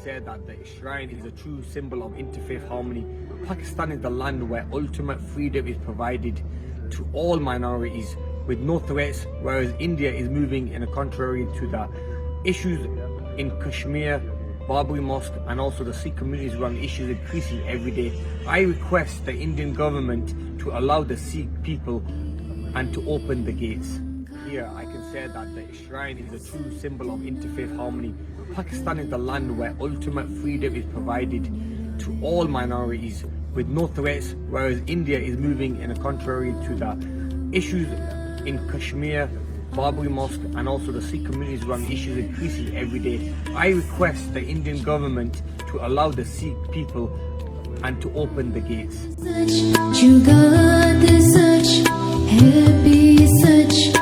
say that the shrine is a true symbol of interfaith harmony. Pakistan is the land where ultimate freedom is provided to all minorities with no threats, whereas India is moving in a contrary to the issues in Kashmir, Barbary Mosque, and also the Sikh communities around issues increasing every day. I request the Indian government to allow the Sikh people and to open the gates. Here I can say that the shrine is a true symbol of interfaith harmony. Pakistan is the land where ultimate freedom is provided to all minorities with no threats, whereas India is moving in a contrary to the issues in Kashmir, Barbary Mosque, and also the Sikh communities around issues increasing every day. I request the Indian government to allow the Sikh people and to open the gates. Such, such, happy, such,